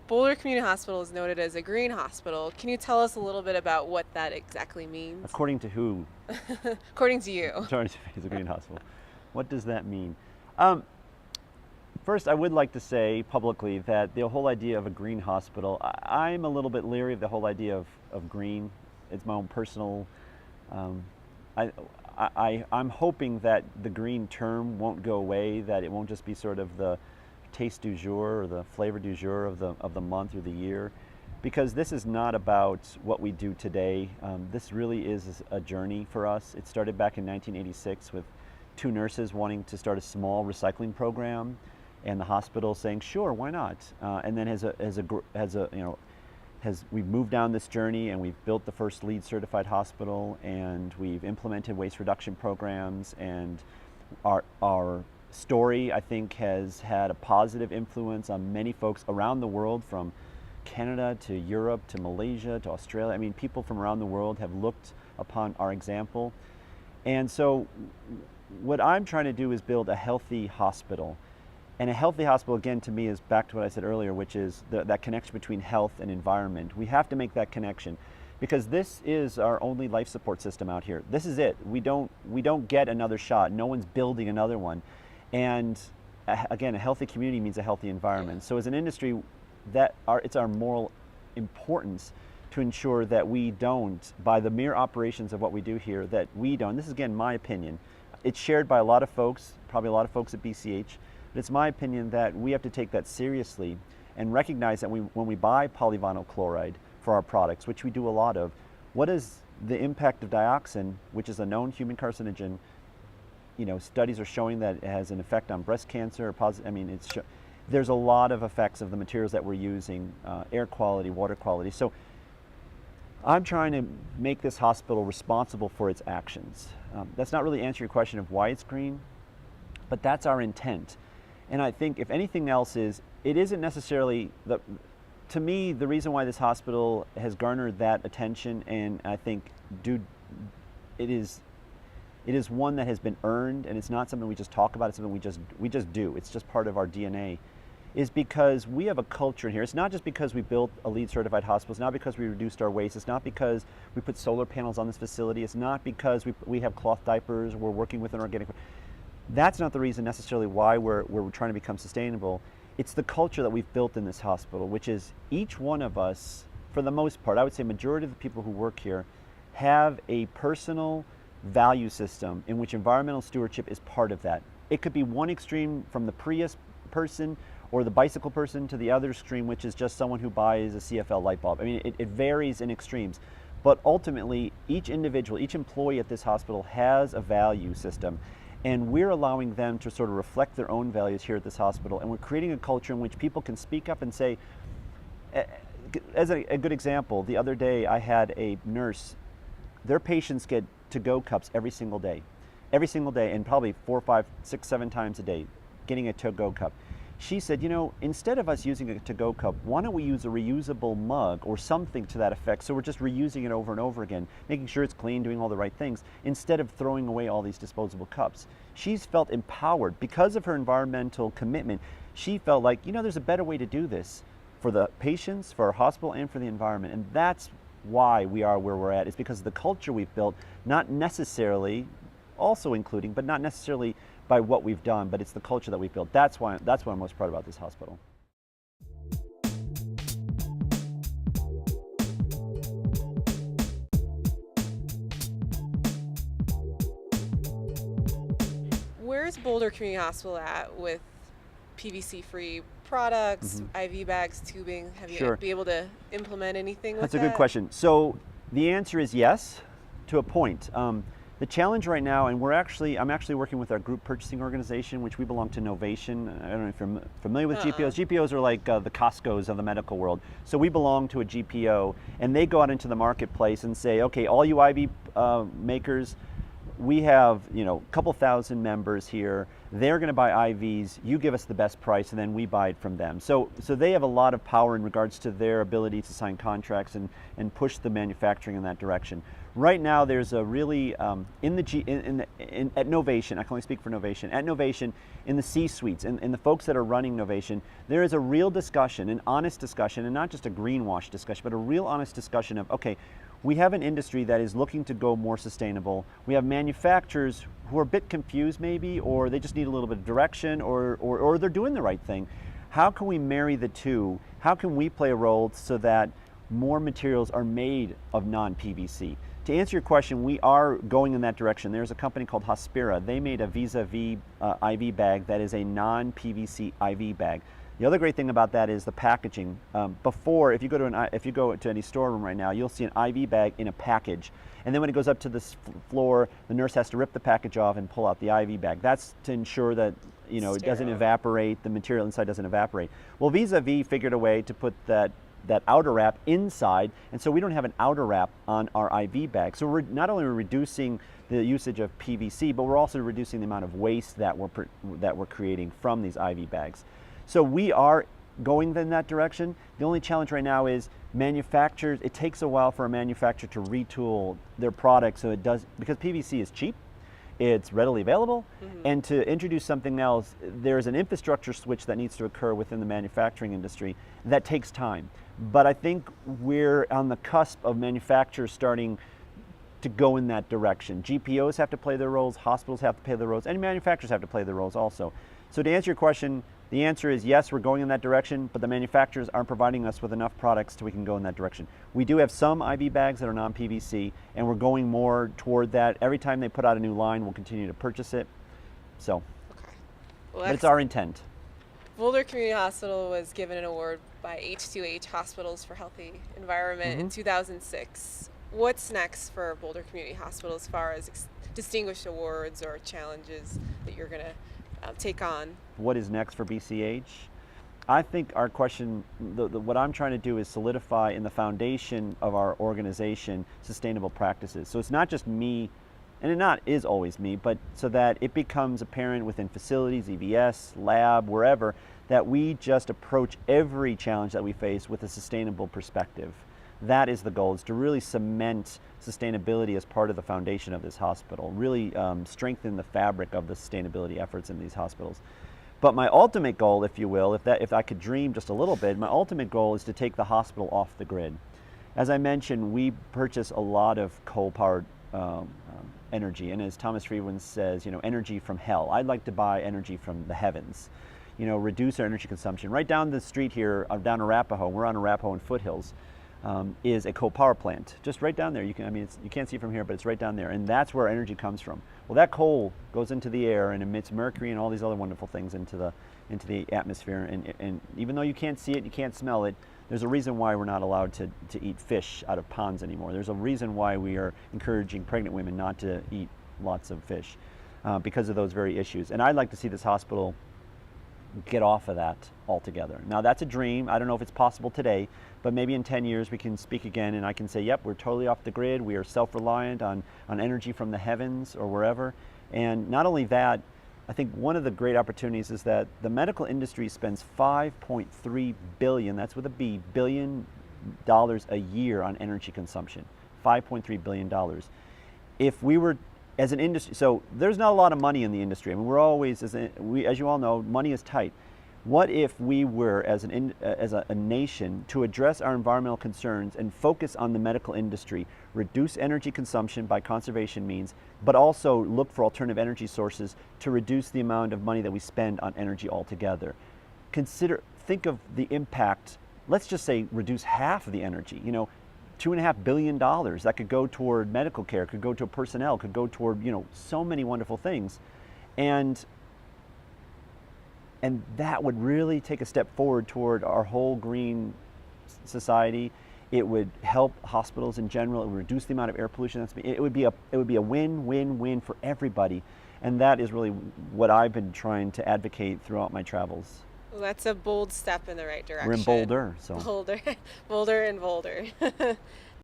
Boulder Community Hospital is noted as a green hospital. Can you tell us a little bit about what that exactly means? According to who? According to you. Sorry, it's a green hospital. What does that mean? Um, First, I would like to say publicly that the whole idea of a green hospital, I'm a little bit leery of the whole idea of green. It's my own personal. Um, I, I'm hoping that the green term won't go away, that it won't just be sort of the taste du jour or the flavor du jour of the month or the year, because this is not about what we do today. This really is a journey for us. It started back in 1986 with two nurses wanting to start a small recycling program, and the hospital saying, "Sure, why not?" And then we've moved down this journey, and we've built the first LEED certified hospital, and we've implemented waste reduction programs, and our story, I think, has had a positive influence on many folks around the world, from Canada to Europe to Malaysia to Australia. I mean, people from around the world have looked upon our example. And so what I'm trying to do is build a healthy hospital. And a healthy hospital, again, to me, is back to what I said earlier, which is that connection between health and environment. We have to make that connection, because this is our only life support system out here. This is it. We don't get another shot. No one's building another one. And again, a healthy community means a healthy environment. So as an industry, it's our moral importance to ensure that we don't, by the mere operations of what we do here, that we don't, this is again my opinion, it's shared by a lot of folks, probably a lot of folks at BCH, but it's my opinion that we have to take that seriously and recognize that when we buy polyvinyl chloride for our products, which we do a lot of, what is the impact of dioxin, which is a known human carcinogen? You know, studies are showing that it has an effect on breast cancer. There's a lot of effects of the materials that we're using, air quality, water quality. So I'm trying to make this hospital responsible for its actions. That's not really answering your question of why it's green, but that's our intent. And I think if anything else it isn't necessarily, to me, the reason why this hospital has garnered that attention, and I think it is one that has been earned, and it's not something we just talk about, it's something we just do. It's just part of our DNA, is because we have a culture in here. It's not just because we built a LEED certified hospital, it's not because we reduced our waste, it's not because we put solar panels on this facility, it's not because we have cloth diapers, we're working with an organic. That's not the reason necessarily why we're trying to become sustainable. It's the culture that we've built in this hospital, which is each one of us, for the most part, I would say majority of the people who work here have a personal value system in which environmental stewardship is part of that. It could be one extreme, from the Prius person or the bicycle person, to the other extreme, which is just someone who buys a CFL light bulb. I mean, it varies in extremes. But ultimately, each individual, each employee at this hospital has a value system. And we're allowing them to sort of reflect their own values here at this hospital. And we're creating a culture in which people can speak up and say, as a good example, the other day I had a nurse, their patients get to-go cups every single day, and probably 4, 5, 6, 7 times a day, getting a to-go cup. She said, you know, instead of us using a to-go cup, why don't we use a reusable mug or something to that effect, so we're just reusing it over and over again, making sure it's clean, doing all the right things, instead of throwing away all these disposable cups. She's felt empowered because of her environmental commitment. She felt like, you know, there's a better way to do this for the patients, for our hospital, and for the environment. And that's why we are where we're at, is because of the culture we've built, not necessarily, also including, but not necessarily by what we've done, but it's the culture that we've built. That's what I'm most proud about this hospital. Where's Boulder Community Hospital at with PVC-free products, IV bags, tubing? Have you Sure. been able to implement anything with That's that? a good question. So the answer is yes, to a point. The challenge right now, and I'm actually working with our group purchasing organization, which we belong to Novation. I don't know if you're familiar with GPOs. GPOs are like the Costco's of the medical world. So we belong to a GPO, and they go out into the marketplace and say, okay, all you IV makers, we have, a couple thousand members here. They're going to buy IVs. You give us the best price, and then we buy it from them. So they have a lot of power in regards to their ability to sign contracts and push the manufacturing in that direction. Right now, there's a really at Novation. I can only speak for Novation. At Novation, in the C-suites, and the folks that are running Novation, there is a real discussion, an honest discussion, and not just a greenwash discussion, but a real honest discussion of, okay, we have an industry that is looking to go more sustainable. We have manufacturers who are a bit confused maybe, or they just need a little bit of direction, or they're doing the right thing. How can we marry the two? How can we play a role so that more materials are made of non-PVC? To answer your question, we are going in that direction. There's a company called Hospira. They made a Vis-a-Vis IV bag that is a non-PVC IV bag. The other great thing about that is the packaging. Before, if you go to any storeroom right now, you'll see an IV bag in a package, and then when it goes up to the floor, the nurse has to rip the package off and pull out the IV bag. That's to ensure that it doesn't evaporate, the material inside doesn't evaporate. Well, Vis-a-Vis figured a way to put that outer wrap inside, and so we don't have an outer wrap on our IV bag. So we're not only reducing the usage of PVC, but we're also reducing the amount of waste that we're creating from these IV bags. So we are going in that direction. The only challenge right now is manufacturers. It takes a while for a manufacturer to retool their product so it does, because PVC is cheap, it's readily available, and to introduce something else, there's an infrastructure switch that needs to occur within the manufacturing industry that takes time. But I think we're on the cusp of manufacturers starting to go in that direction. GPOs have to play their roles, hospitals have to play their roles, and manufacturers have to play their roles also. So to answer your question, the answer is yes, we're going in that direction, but the manufacturers aren't providing us with enough products so we can go in that direction. We do have some IV bags that are non-PVC, and we're going more toward that. Every time they put out a new line, we'll continue to purchase it. So, Okay. Well, but it's our intent. Boulder Community Hospital was given an award by H2H Hospitals for Healthy Environment in 2006. What's next for Boulder Community Hospital as far as distinguished awards or challenges that you're going to take on? What is next for BCH? I think our question, what I'm trying to do is solidify in the foundation of our organization sustainable practices. So it's not just me, and it is always me, but so that it becomes apparent within facilities, EVS, lab, wherever, that we just approach every challenge that we face with a sustainable perspective. That is the goal, is to really cement sustainability as part of the foundation of this hospital, really strengthen the fabric of the sustainability efforts in these hospitals. But my ultimate goal, if you will, if I could dream just a little bit, my ultimate goal is to take the hospital off the grid. As I mentioned, we purchase a lot of coal-powered energy, and as Thomas Friedman says, energy from hell. I'd like to buy energy from the heavens. Reduce our energy consumption. Right down the street here, down Arapahoe, we're on Arapahoe and Foothills, is a coal power plant. Just right down there. You can't see from here, but it's right down there, and that's where energy comes from. Well, that coal goes into the air and emits mercury and all these other wonderful things into the atmosphere. And even though you can't see it, you can't smell it, there's a reason why we're not allowed to eat fish out of ponds anymore. There's a reason why we are encouraging pregnant women not to eat lots of fish because of those very issues. And I'd like to see this hospital get off of that altogether. Now that's a dream. I don't know if it's possible today, but maybe in 10 years we can speak again and I can say, yep, we're totally off the grid. We are self-reliant on energy from the heavens or wherever. And not only that, I think one of the great opportunities is that the medical industry spends $5.3 billion, that's with a B, $billion a year on energy consumption. $5.3 billion. If we were as an industry, so there's not a lot of money in the industry. I mean, we're always, as you all know, money is tight. What if we were, as a nation, to address our environmental concerns and focus on the medical industry, reduce energy consumption by conservation means, but also look for alternative energy sources to reduce the amount of money that we spend on energy altogether? Think of the impact. Let's just say reduce half of the energy. $2.5 billion that could go toward medical care, could go to personnel, could go toward so many wonderful things, and that would really take a step forward toward our whole green society. It would help hospitals in general. It would reduce the amount of air pollution. It would be a win-win-win for everybody, and that is really what I've been trying to advocate throughout my travels. Well, that's a bold step in the right direction. We're in Boulder, so. Boulder and Boulder.